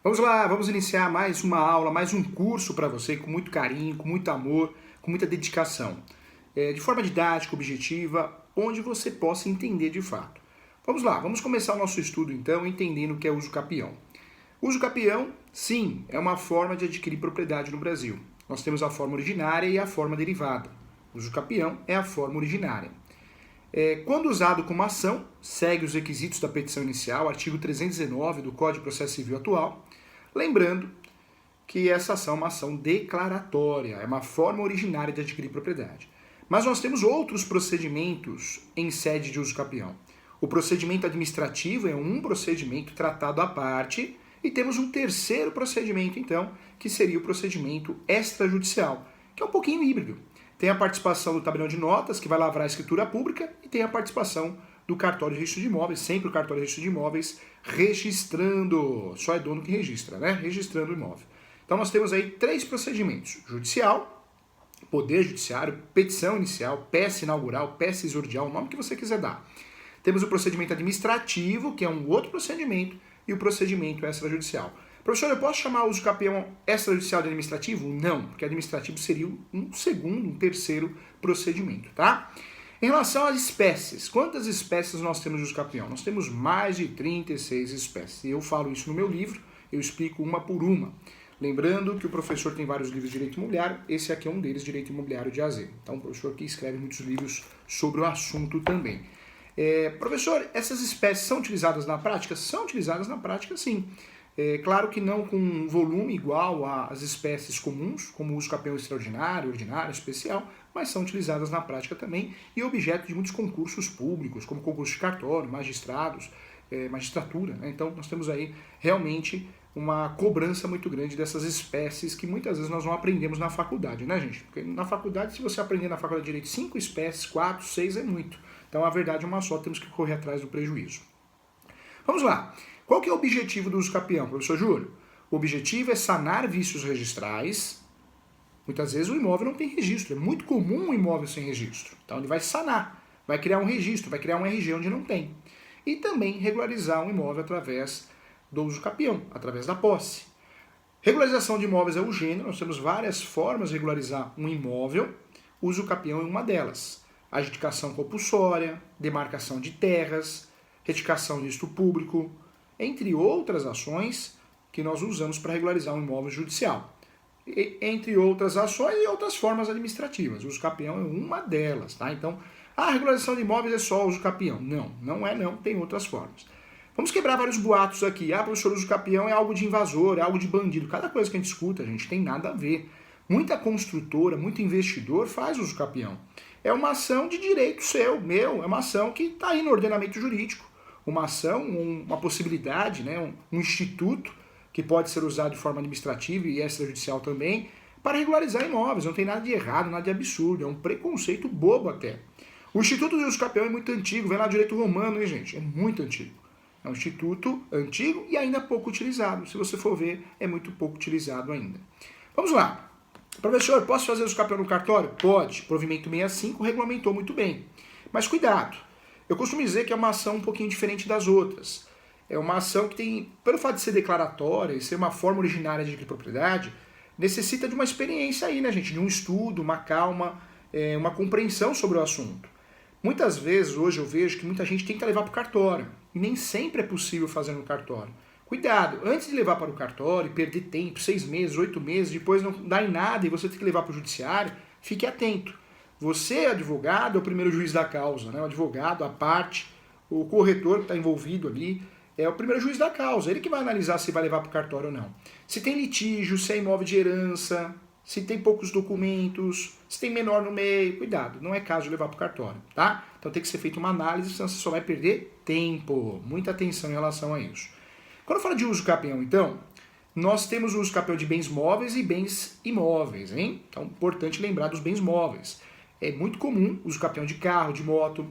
Vamos lá, vamos iniciar mais uma aula, mais um curso para você com muito carinho, com muito amor, com muita dedicação. De forma didática, objetiva, onde você possa entender de fato. Vamos lá, vamos começar o nosso estudo então entendendo o que é uso capião. Uso capião, sim, é uma forma de adquirir propriedade no Brasil. Nós temos a forma originária e a forma derivada. Uso capião é a forma originária. Quando usado como ação, segue os requisitos da petição inicial, artigo 319 do Código de Processo Civil atual, lembrando que essa ação é uma ação declaratória, é uma forma originária de adquirir propriedade. Mas nós temos outros procedimentos em sede de uso capião. O procedimento administrativo é um procedimento tratado à parte e temos um terceiro procedimento, então, que seria o procedimento extrajudicial, que é um pouquinho híbrido. Tem a participação do tabelião de notas, que vai lavrar a escritura pública, e tem a participação do cartório de registro de imóveis, sempre o cartório de registro de imóveis registrando, só é dono que registra, né? Registrando o imóvel. Então nós temos aí três procedimentos: judicial, poder judiciário, petição inicial, peça inaugural, peça exordial, o nome que você quiser dar. Temos o procedimento administrativo, que é um outro procedimento, e o procedimento extrajudicial. Professor, eu posso chamar o uso capião extrajudicial de administrativo? Não, porque administrativo seria um segundo, um terceiro procedimento, tá? Em relação às espécies, quantas espécies nós temos de uso capião? Nós temos mais de 36 espécies. Eu falo isso no meu livro, eu explico uma por uma. Lembrando que o professor tem vários livros de direito imobiliário, esse aqui é um deles, Direito Imobiliário de A a Z. Então o professor aqui escreve muitos livros sobre o assunto também. Professor, essas espécies são utilizadas na prática? São utilizadas na prática, sim. Claro que não com um volume igual às espécies comuns, como o uso capião extraordinário, ordinário, especial, mas são utilizadas na prática também e objeto de muitos concursos públicos, como concurso de cartório, magistrados, magistratura, né? Então nós temos aí realmente uma cobrança muito grande dessas espécies que muitas vezes nós não aprendemos na faculdade, né, gente? Porque na faculdade, se você aprender na faculdade de Direito 5 espécies, 4, 6 é muito. Então a verdade é uma só, temos que correr atrás do prejuízo. Vamos lá. Qual que é o objetivo do uso capião, professor Júlio? O objetivo é sanar vícios registrais. Muitas vezes o imóvel não tem registro, é muito comum um imóvel sem registro. Então ele vai sanar, vai criar um registro, vai criar um RG onde não tem. E também regularizar um imóvel através do uso capião, através da posse. Regularização de imóveis é o gênero, nós temos várias formas de regularizar um imóvel, o uso capião é uma delas. Adjudicação compulsória, demarcação de terras, retificação de isto público, entre outras ações que nós usamos para regularizar um imóvel judicial. Entre outras ações e outras formas administrativas. O uso capião é uma delas, tá? Então, a regularização de imóveis é só o uso capião. Não, não é não, tem outras formas. Vamos quebrar vários boatos aqui. Professor, o uso capião é algo de invasor, é algo de bandido. Cada coisa que a gente escuta, gente, tem nada a ver. Muita construtora, muito investidor faz uso capião. É uma ação de direito seu, meu, é uma ação que está aí no ordenamento jurídico. Uma ação, uma possibilidade, né, um instituto que pode ser usado de forma administrativa e extrajudicial também, para regularizar imóveis. Não tem nada de errado, nada de absurdo, é um preconceito bobo até. O Instituto de Uso Capião é muito antigo, vem lá do direito romano, hein, gente? É muito antigo. É um instituto antigo e ainda pouco utilizado. Se você for ver, é muito pouco utilizado ainda. Vamos lá. Professor, posso fazer uso capião no cartório? Pode. Provimento 65 regulamentou muito bem. Mas cuidado. Eu costumo dizer que é uma ação um pouquinho diferente das outras. É uma ação que tem, pelo fato de ser declaratória e ser uma forma originária de adquirir propriedade, necessita de uma experiência aí, né, gente? De um estudo, uma calma, uma compreensão sobre o assunto. Muitas vezes, hoje eu vejo que muita gente tenta levar para o cartório. E nem sempre é possível fazer no cartório. Cuidado, antes de levar para o cartório e perder tempo, 6 meses, 8 meses, depois não dá em nada e você tem que levar para o judiciário, fique atento. Você, advogado, é o primeiro juiz da causa, né? O advogado, a parte, o corretor que está envolvido ali, é o primeiro juiz da causa. Ele que vai analisar se vai levar para o cartório ou não. Se tem litígio, se é imóvel de herança, se tem poucos documentos, se tem menor no meio, cuidado, não é caso de levar para o cartório, tá? Então tem que ser feita uma análise, senão você só vai perder tempo. Muita atenção em relação a isso. Quando eu falo de uso capião, então, nós temos o uso capião de bens móveis e bens imóveis, hein? Então, importante lembrar dos bens móveis. É muito comum o uso capião de carro, de moto.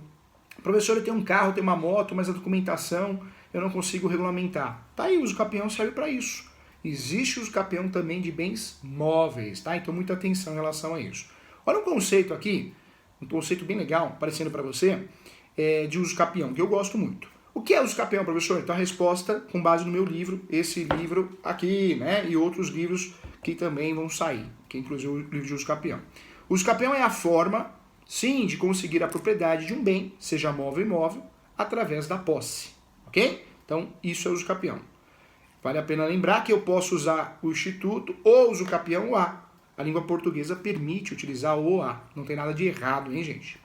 Professor, eu tenho um carro, eu tenho uma moto, mas a documentação eu não consigo regulamentar. Tá aí, o uso capião serve para isso. Existe o uso capião também de bens móveis, tá? Então, muita atenção em relação a isso. Olha um conceito aqui, um conceito bem legal, aparecendo para você, de uso capião, que eu gosto muito. O que é uso capião, professor? Então a resposta com base no meu livro, esse livro aqui, né? E outros livros que também vão sair, que é inclusive o livro de uso capião. O uso capião é a forma, sim, de conseguir a propriedade de um bem, seja móvel ou imóvel, através da posse, ok? Então isso é uso capião. Vale a pena lembrar que eu posso usar o instituto ou uso capião o a. A língua portuguesa permite utilizar o a. Não tem nada de errado, hein, gente?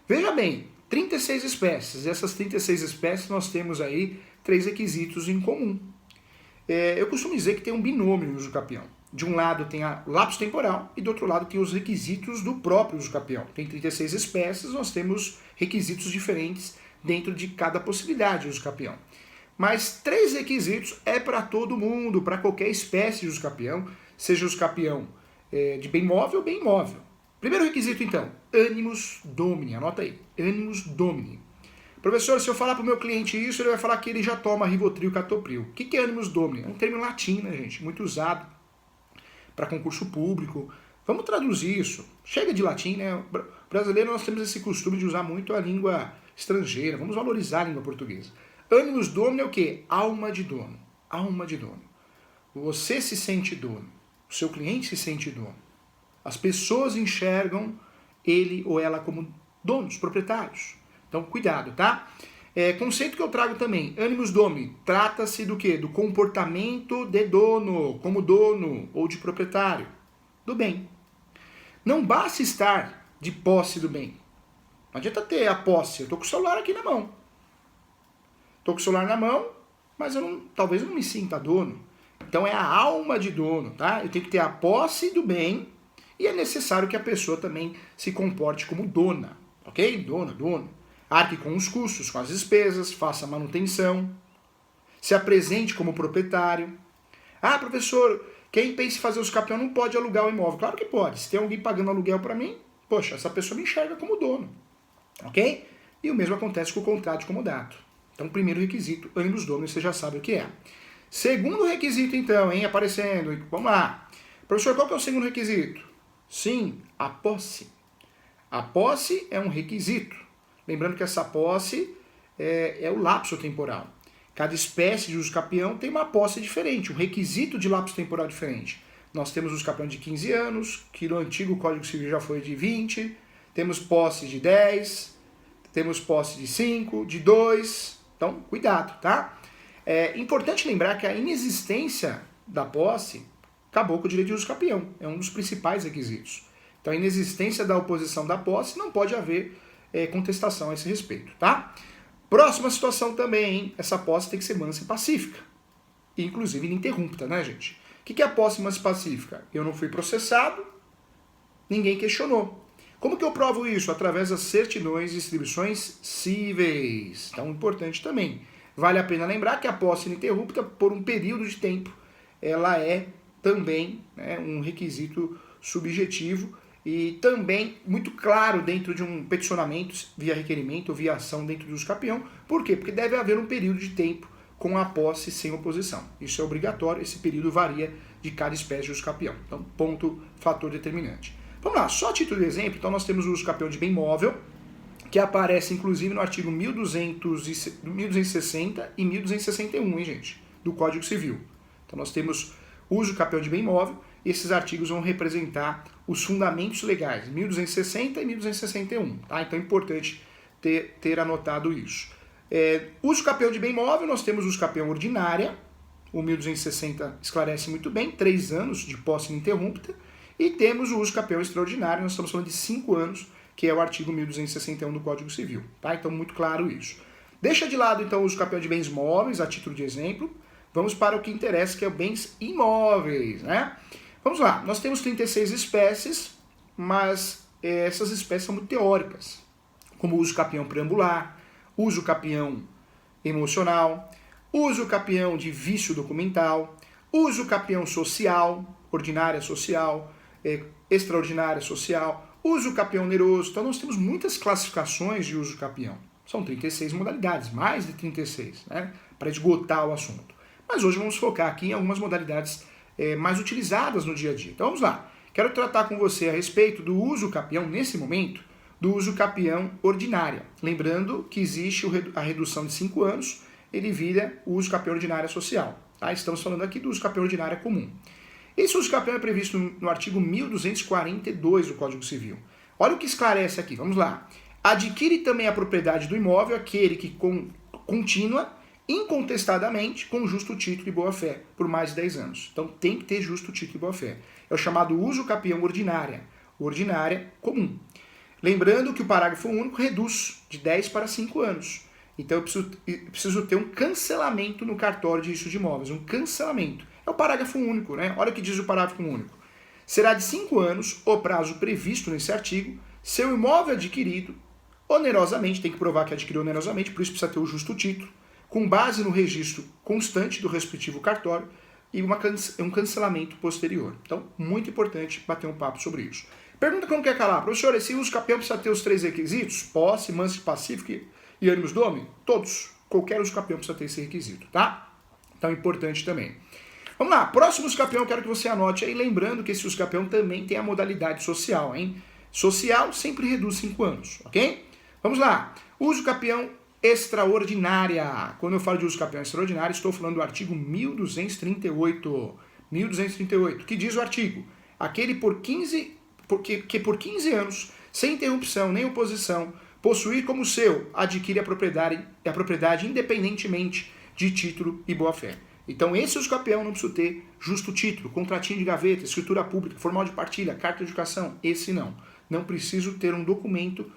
Veja bem, 36 espécies. Essas 36 espécies nós temos aí 3 requisitos em comum. Eu costumo dizer que tem um binômio no uso capião. De um lado tem a lapso temporal e do outro lado tem os requisitos do próprio uso capião. Tem 36 espécies, nós temos requisitos diferentes dentro de cada possibilidade de uso capião. Mas 3 requisitos é para todo mundo, para qualquer espécie de uso capião, seja uso capião de bem móvel ou bem imóvel. Primeiro requisito, então, animus domini. Anota aí, animus domini. Professor, se eu falar para o meu cliente isso, ele vai falar que ele já toma Rivotril e Captopril. O que é animus domini? É um termo latim, né, gente? Muito usado para concurso público. Vamos traduzir isso. Chega de latim, né? O brasileiro, nós temos esse costume de usar muito a língua estrangeira. Vamos valorizar a língua portuguesa. Animus domini é o quê? Alma de dono. Alma de dono. Você se sente dono. O seu cliente se sente dono. As pessoas enxergam ele ou ela como donos, proprietários. Então, cuidado, tá? Conceito que eu trago também, animus domini, trata-se do quê? Do comportamento de dono, como dono ou de proprietário do bem. Não basta estar de posse do bem. Não adianta ter a posse. Eu estou com o celular aqui na mão. Estou com o celular na mão, mas talvez eu não me sinta dono. Então é a alma de dono, tá? Eu tenho que ter a posse do bem e é necessário que a pessoa também se comporte como dona, ok? Dona, dono. Arque com os custos, com as despesas, faça manutenção, se apresente como proprietário. Ah, professor, quem pensa em fazer os capião não pode alugar o imóvel. Claro que pode. Se tem alguém pagando aluguel para mim, poxa, essa pessoa me enxerga como dono, ok? E o mesmo acontece com o contrato de comodato. Então, primeiro requisito, animus domini, você já sabe o que é. Segundo requisito, então, hein, aparecendo. Vamos lá. Professor, qual que é o segundo requisito? Sim, a posse. A posse é um requisito. Lembrando que essa posse é o lapso temporal. Cada espécie de uso capião tem uma posse diferente, um requisito de lapso temporal diferente. Nós temos uso capião de 15 anos, que no antigo Código Civil já foi de 20, temos posse de 10, temos posse de 5, de 2. Então, cuidado, tá? É importante lembrar que a inexistência da posse acabou com o direito de uso capião. É um dos principais requisitos. Então, a inexistência da oposição da posse não pode haver contestação a esse respeito, tá? Próxima situação também, hein? Essa posse tem que ser mansa e pacífica. Inclusive ininterrupta, né, gente? O que é a posse mansa e pacífica? Eu não fui processado, ninguém questionou. Como que eu provo isso? Através das certidões e distribuições cíveis. Então, importante também. Vale a pena lembrar que a posse ininterrupta, por um período de tempo, ela é também, né, um requisito subjetivo e também muito claro dentro de um peticionamento via requerimento ou via ação dentro do uso capião. Por quê? Porque deve haver um período de tempo com a posse sem oposição. Isso é obrigatório, esse período varia de cada espécie de uso capião. Então, ponto, fator determinante. Vamos lá, só a título de exemplo, então nós temos o uso capião de bem móvel, que aparece inclusive no artigo 1260 e 1261, hein, gente, do Código Civil. Então nós temos uso capião de bem móvel, e esses artigos vão representar os fundamentos legais, 1260 e 1261, tá? Então é importante ter anotado isso. Uso capião de bem móvel, nós temos uso capião ordinária, o 1260 esclarece muito bem, 3 anos de posse ininterrupta, e temos o uso capião extraordinário, nós estamos falando de 5 anos, que é o artigo 1261 do Código Civil, tá? Então muito claro isso. Deixa de lado então o uso capião de bens móveis, a título de exemplo, vamos para o que interessa, que é bens imóveis, né? Vamos lá, nós temos 36 espécies, mas essas espécies são muito teóricas, como uso capião preambular, uso capião emocional, uso capião de vício documental, uso capião social, ordinária social, extraordinária social, uso capião oneroso. Então nós temos muitas classificações de uso capião. São 36 modalidades, mais de 36, né, para esgotar o assunto. Mas hoje vamos focar aqui em algumas modalidades mais utilizadas no dia a dia. Então vamos lá. Quero tratar com você a respeito do uso capião, nesse momento, do uso capião ordinária. Lembrando que existe a redução de 5 anos, ele vira o uso capião ordinária social. Tá? Estamos falando aqui do uso capião ordinária comum. Esse uso capião é previsto no artigo 1242 do Código Civil. Olha o que esclarece aqui, vamos lá. Adquire também a propriedade do imóvel aquele que continua incontestadamente com justo título e boa-fé por mais de 10 anos. Então tem que ter justo título e boa-fé. É o chamado uso capião ordinária comum. Lembrando que o parágrafo único reduz de 10 para 5 anos. Então eu preciso ter um cancelamento no cartório de registro de imóveis, um cancelamento. É o parágrafo único, né? Olha o que diz o parágrafo único. Será de 5 anos o prazo previsto nesse artigo, seu imóvel adquirido onerosamente, tem que provar que adquiriu onerosamente, por isso precisa ter o justo título, com base no registro constante do respectivo cartório e um cancelamento posterior. Então, muito importante bater um papo sobre isso. Pergunta que eu não quero calar. Professor, esse uso capião precisa ter os 3 requisitos? Posse, manso, pacífico e ânimos domi? Todos. Qualquer uso capião precisa ter esse requisito, tá? Então, importante também. Vamos lá. Próximo uso capião, eu quero que você anote aí, lembrando que esse uso capião também tem a modalidade social, hein? Social sempre reduz 5 anos, ok? Vamos lá. Uso capião extraordinária. Quando eu falo de uso capião extraordinário, estou falando do artigo 1238. 1238. Que diz o artigo? Aquele que por 15 anos, sem interrupção nem oposição, possuir como seu, adquire a propriedade independentemente de título e boa-fé. Então esse uso capião não precisa ter justo título, contratinho de gaveta, escritura pública, formal de partilha, carta de educação. Esse não. Não preciso ter um documento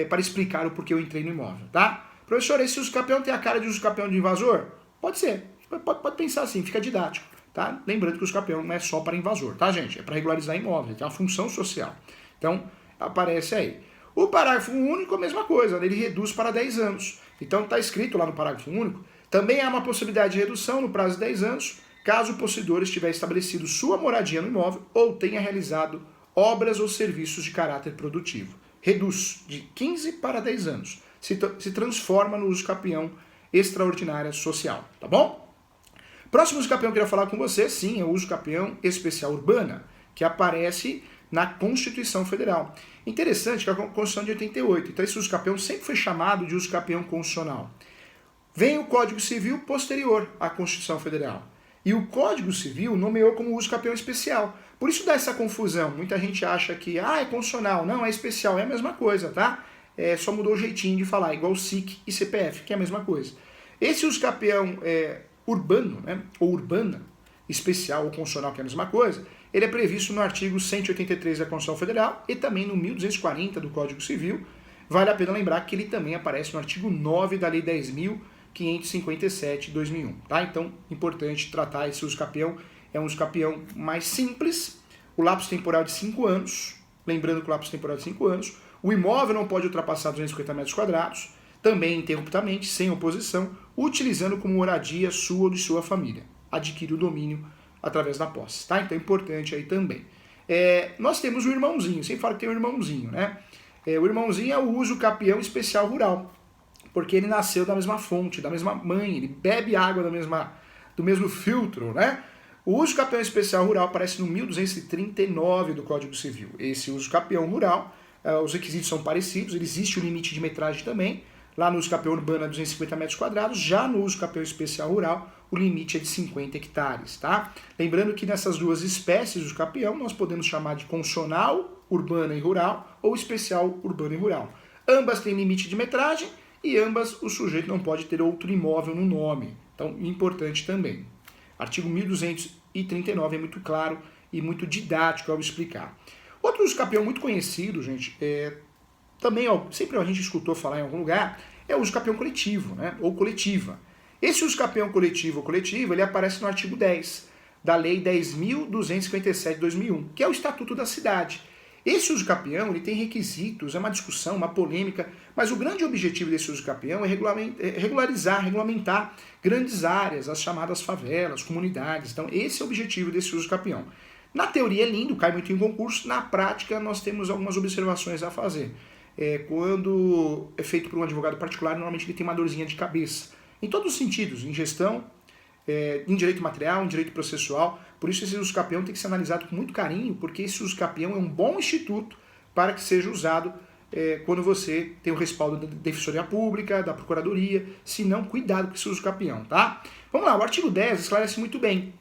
para explicar o porquê eu entrei no imóvel, tá? Professor, esse uso capião tem a cara de uso capião de invasor? Pode ser. Pode pensar assim, fica didático, tá? Lembrando que o uso capião não é só para invasor, tá, gente? É para regularizar imóveis, tem uma função social. Então, aparece aí. O parágrafo único é a mesma coisa, ele reduz para 10 anos. Então, está escrito lá no parágrafo único, também há uma possibilidade de redução no prazo de 10 anos, caso o possuidor estiver estabelecido sua moradia no imóvel ou tenha realizado obras ou serviços de caráter produtivo. Reduz de 15 para 10 anos. Se transforma no uso capião extraordinária social, tá bom? Próximo uso capião que eu queria falar com você, sim, é o uso capião especial urbana, que aparece na Constituição Federal. Interessante que é a Constituição de 88, então esse uso capião sempre foi chamado de uso capião constitucional. Vem o Código Civil posterior à Constituição Federal. E o Código Civil nomeou como uso capião especial. Por isso dá essa confusão. Muita gente acha que é constitucional. Não, é especial. É a mesma coisa, tá? Só mudou o jeitinho de falar, igual SIC e CPF, que é a mesma coisa. Esse uso capião urbano, né, ou urbana, especial ou constitucional, que é a mesma coisa, ele é previsto no artigo 183 da Constituição Federal e também no 1240 do Código Civil. Vale a pena lembrar que ele também aparece no artigo 9 da Lei 10.557 de 2001. Tá? Então, importante tratar esse uso capião. É um uso capião mais simples, o lapso temporal de 5 anos, lembrando que o lapso temporal de 5 anos, o imóvel não pode ultrapassar 250 metros quadrados, também interruptamente, sem oposição, utilizando como moradia sua ou de sua família. Adquire o domínio através da posse. Tá? Então é importante aí também. Nós temos o irmãozinho, sempre falo que tem o irmãozinho, né? O irmãozinho é o uso capião especial rural, porque ele nasceu da mesma fonte, da mesma mãe, ele bebe água do mesmo filtro, né? O uso capião especial rural aparece no 1239 do Código Civil. Esse uso capião rural, os requisitos são parecidos, existe o limite de metragem também. Lá no uso capião urbano é 250 metros quadrados, já no uso capião especial rural, o limite é de 50 hectares, tá? Lembrando que nessas duas espécies de capião, nós podemos chamar de constitucional, urbana e rural, ou especial, urbana e rural. Ambas têm limite de metragem e ambas o sujeito não pode ter outro imóvel no nome. Então, importante também. Artigo 1239 é muito claro e muito didático ao explicar. Outro uso capião muito conhecido, gente, também sempre a gente escutou falar em algum lugar, é o uso capião coletivo, né? Ou coletiva. Esse uso capião coletivo ou coletivo, ele aparece no artigo 10 da Lei 10.257 de 2001, que é o Estatuto da Cidade. Esse uso capião, ele tem requisitos, é uma discussão, uma polêmica, mas o grande objetivo desse uso capião é regulamentar grandes áreas, as chamadas favelas, comunidades. Então, esse é o objetivo desse uso capião. Na teoria é lindo, cai muito em concurso, na prática nós temos algumas observações a fazer. Quando é feito por um advogado particular, normalmente ele tem uma dorzinha de cabeça. Em todos os sentidos, em gestão, em direito material, em direito processual. Por isso esse uso capião tem que ser analisado com muito carinho, porque esse uso capião é um bom instituto para que seja usado quando você tem o respaldo da Defensoria Pública, da Procuradoria. Se não, cuidado com esse uso capião, tá? Vamos lá, o artigo 10 esclarece muito bem.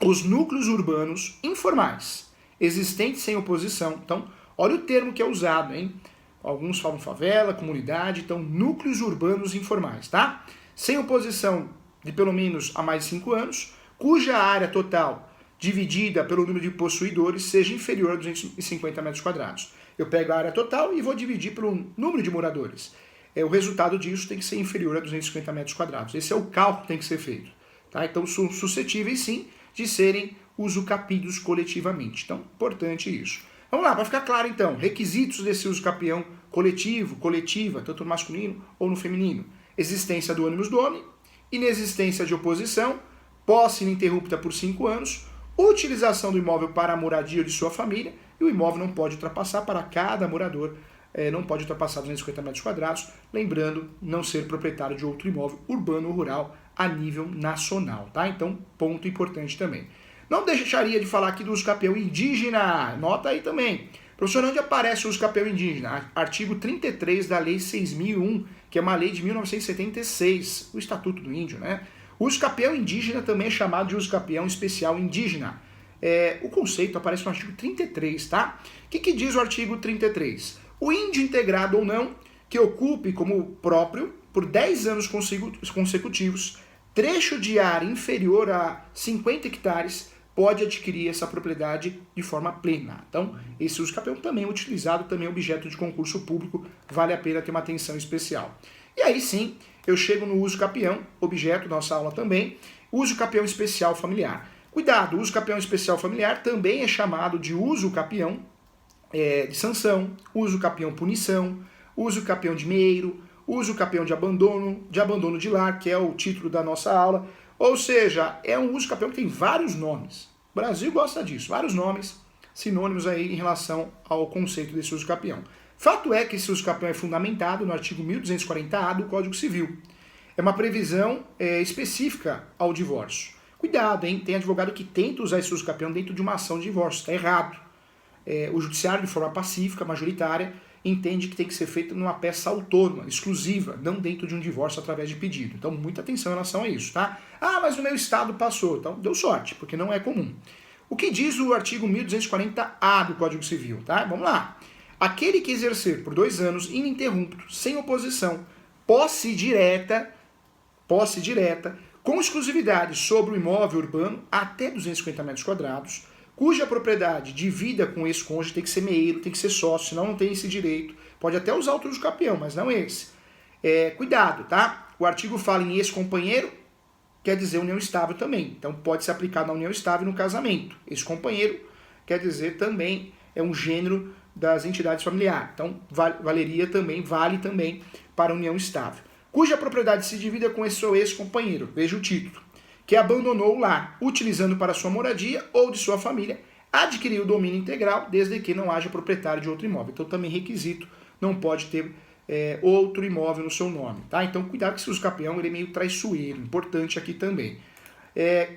Os núcleos urbanos informais, existentes sem oposição. Então, olha o termo que é usado, hein? Alguns falam favela, comunidade, então núcleos urbanos informais, tá? Sem oposição de pelo menos há mais de 5 anos, cuja área total dividida pelo número de possuidores seja inferior a 250 metros quadrados. Eu pego a área total e vou dividir pelo número de moradores. O resultado disso tem que ser inferior a 250 metros quadrados. Esse é o cálculo que tem que ser feito. Tá? Então, são suscetíveis, sim, de serem usucapidos coletivamente. Então, importante isso. Vamos lá, para ficar claro, então, requisitos desse uso capião coletivo, coletiva, tanto no masculino ou no feminino. Existência do ônibus dome, inexistência de oposição, posse ininterrupta por 5 anos, utilização do imóvel para a moradia de sua família, e o imóvel não pode ultrapassar para cada morador, não pode ultrapassar 250 metros quadrados, lembrando não ser proprietário de outro imóvel urbano ou rural a nível nacional, tá? Então, ponto importante também. Não deixaria de falar aqui do uso capião indígena, nota aí também. Professor, onde aparece o uso capião indígena? Artigo 33 da Lei 6.001, que é uma lei de 1976, o Estatuto do Índio, né? O uso capião indígena também é chamado de uso capião especial indígena. O conceito aparece no artigo 33, tá? O que diz o artigo 33? O índio integrado ou não, que ocupe como próprio, por 10 anos consecutivos, trecho de área inferior a 50 hectares, pode adquirir essa propriedade de forma plena. Então, esse uso capião também é utilizado, também é objeto de concurso público, vale a pena ter uma atenção especial. E aí sim, eu chego no uso capião, objeto da nossa aula também, uso capião especial familiar. Cuidado, o uso capião especial familiar também é chamado de uso capião de sanção, uso capião punição, uso capião de meiro, uso capião de abandono de lar, que é o título da nossa aula. Ou seja, é um uso capião que tem vários nomes. O Brasil gosta disso, vários nomes, sinônimos aí em relação ao conceito desse uso capião. Fato é que esse uso capião é fundamentado no artigo 1240-A do Código Civil. É uma previsão específica ao divórcio. Cuidado, hein? Tem advogado que tenta usar esse uso capião dentro de uma ação de divórcio. Está errado. O judiciário, de forma pacífica, majoritária, entende que tem que ser feito numa peça autônoma, exclusiva, não dentro de um divórcio através de pedido. Então, muita atenção em relação a isso, tá? Ah, mas no meu estado passou. Então, deu sorte, porque não é comum. O que diz o artigo 1240-A do Código Civil, tá? Vamos lá. Aquele que exercer por 2 anos ininterruptos, sem oposição, posse direta, com exclusividade sobre o imóvel urbano até 250 metros quadrados, cuja propriedade divida com esse cônjuge, tem que ser meeiro, tem que ser sócio, senão não tem esse direito. Pode até usar outro uso capião, mas não esse. Cuidado, tá? O artigo fala em ex-companheiro, quer dizer união estável também. Então pode se aplicar na união estável e no casamento. Ex-companheiro quer dizer também, é um gênero das entidades familiares. Então vale também para a união estável. Cuja propriedade se divida com esse seu ex-companheiro, veja o título, que abandonou o lar, utilizando para sua moradia ou de sua família, adquiriu o domínio integral, desde que não haja proprietário de outro imóvel. Então também requisito, não pode ter outro imóvel no seu nome, tá? Então cuidado que esse uso capião ele é meio traiçoeiro, importante aqui também.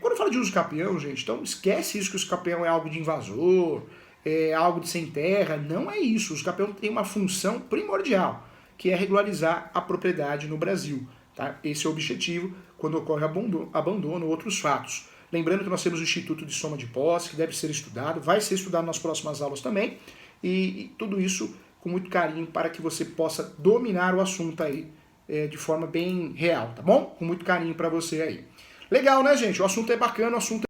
Quando eu falo de uso capião, gente, então esquece isso que o uso capião é algo de invasor, é algo de sem terra, não é isso. O uso capião tem uma função primordial, que é regularizar a propriedade no Brasil. Tá? Esse é o objetivo quando ocorre abandono ou outros fatos. Lembrando que nós temos o Instituto de Soma de Posse, que deve ser estudado, vai ser estudado nas próximas aulas também, e tudo isso com muito carinho para que você possa dominar o assunto aí de forma bem real, tá bom? Com muito carinho para você aí. Legal, né, gente? O assunto é bacana, o assunto